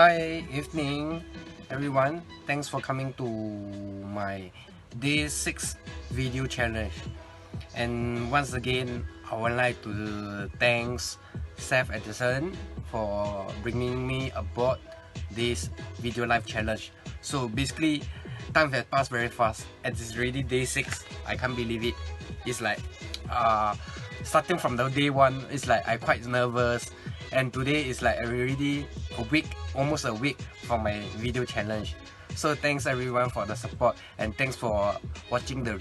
Hi, evening everyone. Thanks for coming to my day 6 video challenge. And once again, I would like to thanks Seth Edison for bringing me aboard this video live challenge. So basically, time has passed very fast and it's already day 6. I can't believe it. It's like starting from the day 1, it's like I'm quite nervous, and today is like already a week, almost a week for my video challenge. So thanks everyone for the support and thanks for watching the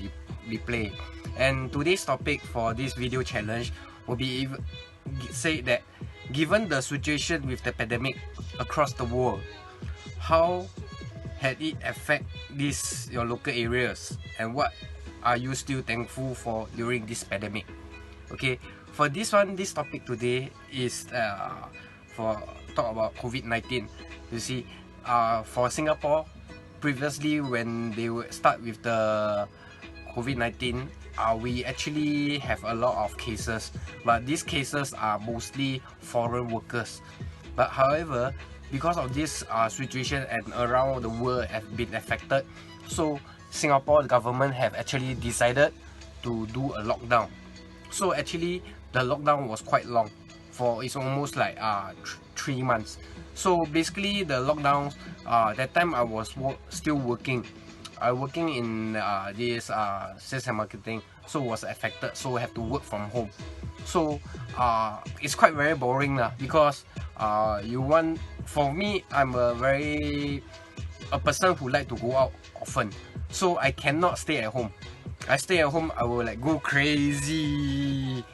replay. And today's topic for this video challenge will be say that given the situation with the pandemic across the world, how had it affect your local areas, and what are you still thankful for during this pandemic? Okay, for this topic today is for talk about COVID-19. You see, for Singapore, previously when they would start with the COVID-19, we actually have a lot of cases, but these cases are mostly foreign workers. But however, because of this situation and around the world have been affected, so Singapore government have actually decided to do a lockdown. So actually the lockdown was quite long, for it's almost like 3 months. So basically the lockdown, that time I was still working. I working in this sales and marketing, so was affected, so I have to work from home. So it's quite very boring lah, because for me, I'm a person who like to go out often, so I cannot stay at home. I stay at home, I will like go crazy.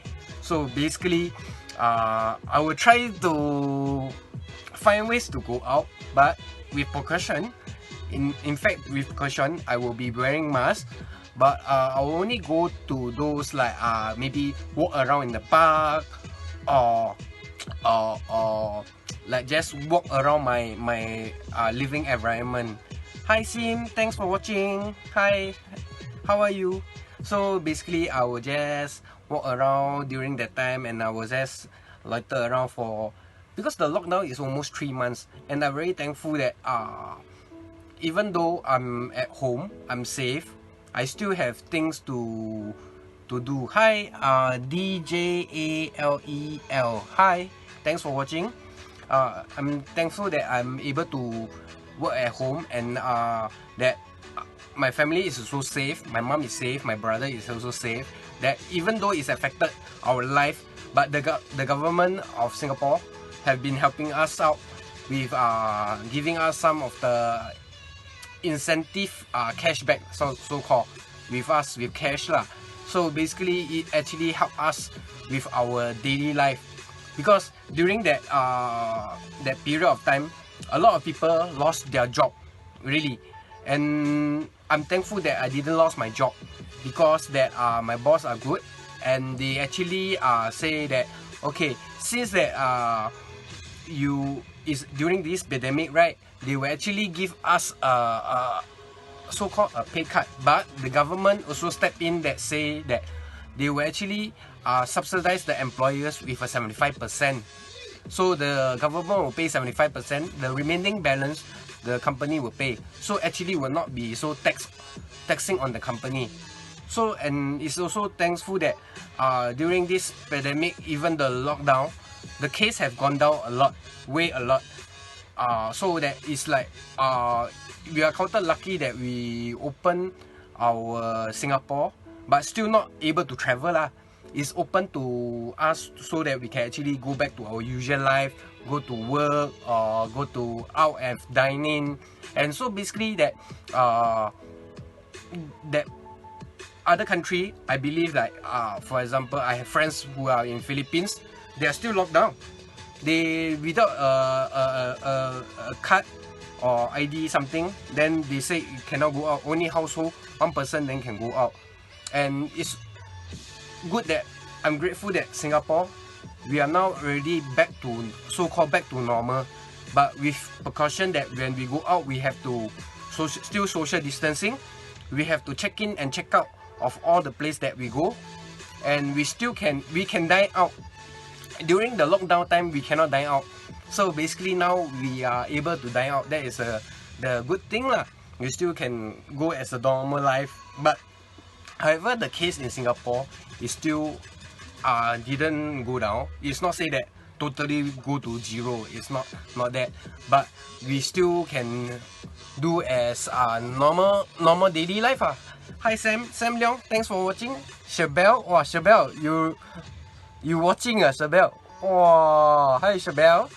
So basically I will try to find ways to go out, but with precaution. In fact, with precaution, I will be wearing mask, but I will only go to those like maybe walk around in the park, or like just walk around my living environment. Hi Sim, thanks for watching. Hi, how are you? So basically I will just walk around during that time, and I will just loiter around because the lockdown is almost 3 months, and I'm very thankful that even though I'm at home, I'm safe, I still have things to do. Hi, DJALEL. Hi, thanks for watching. I'm thankful that I'm able to work at home, and that my family is also safe. My mom is safe. My brother is also safe. That even though it's affected our life, but the government of Singapore have been helping us out with giving us some of the incentive cashback, so called, with cash lah. So basically it actually helped us with our daily life, because during that period of time, a lot of people lost their job, really. And I'm thankful that I didn't lose my job, because that my boss are good, and they actually say that, okay, since that during this pandemic, right, they will actually give us a so-called a pay cut, but the government also step in that say that they will actually subsidize the employers with a 75%. So the government will pay 75%, the remaining balance the company will pay. So actually will not be so taxing on the company. So, and it's also thankful that during this pandemic, even the lockdown, the case have gone down a lot, way a lot. So that is like we are counted lucky that we open our Singapore, but still not able to travel lah. It's open to us so that we can actually go back to our usual life, go to work, or go to out and dining. And so basically that that other country, I believe, like for example, I have friends who are in Philippines. They are still locked down. They without a card or ID something, then they say you cannot go out. Only household, one person then can go out. And it's good that I'm grateful that Singapore, we are now already back to so-called back to normal, but with precaution that when we go out, we have to still social distancing. We have to check in and check out of all the place that we go, and we can dine out. During the lockdown time, we cannot dine out. So basically now we are able to dine out. That is the good thing lah. You still can go as a normal life, but however the case in Singapore is still didn't go down. It's not say that totally go to zero. It's not that, but we still can do as normal daily life. Hi Sam Leong, thanks for watching. Shabelle, wow, Shabelle, you watching Shabelle? Wow, hi Shabelle.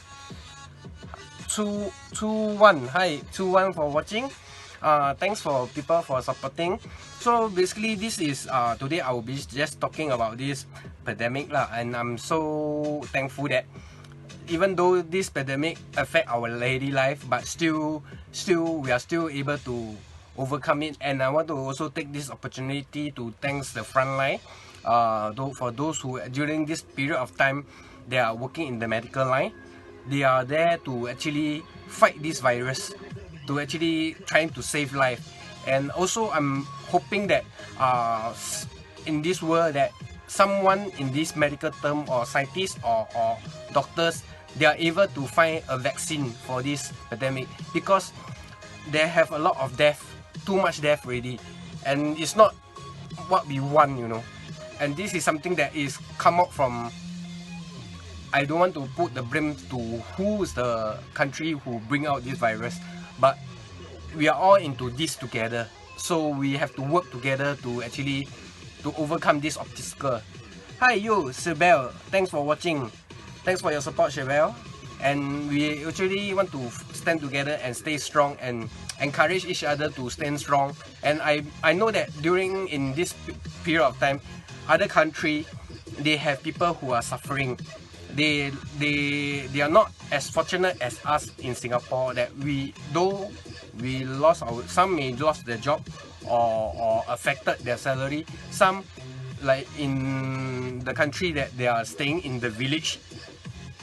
221, hi 21 for watching. Thanks for people for supporting. So basically this is today I will be just talking about this pandemic lah, and I'm so thankful that even though this pandemic affect our daily life, but still we are still able to overcome it. And I want to also take this opportunity to thank the frontline, for those who during this period of time they are working in the medical line. They are there to actually fight this virus, to actually trying to save life. And also I'm hoping that in this world that someone in this medical term or scientists or doctors, they are able to find a vaccine for this pandemic, because they have a lot of death, too much death already, and it's not what we want, you know. And this is something that is come out from, I don't want to put the blame to who's the country who bring out this virus, but we are all into this together. So we have to work together to actually to overcome this obstacle. Hi you, Shabelle, thanks for watching. Thanks for your support, Shabelle. And we actually want to stand together and stay strong and encourage each other to stand strong. And I know that during in this period of time, other country, they have people who are suffering. They are not as fortunate as us in Singapore, that though we lost some may lost their job or affected their salary. Some, like in the country that they are staying in the village,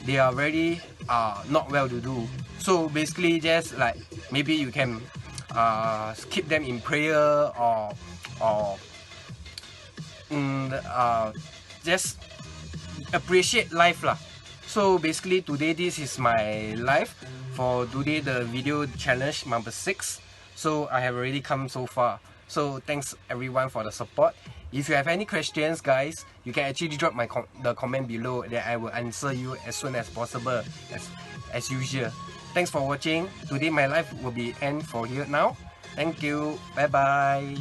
they are very not well to do. So basically just like maybe you can keep them in prayer or just appreciate life lah. So basically today this is my life for today, the video challenge number 6. So I have already come so far. So thanks everyone for the support. If you have any questions guys, you can actually drop the comment below, that I will answer you as soon as possible, as usual. Thanks for watching. Today my life will be end for here now. Thank you. Bye bye.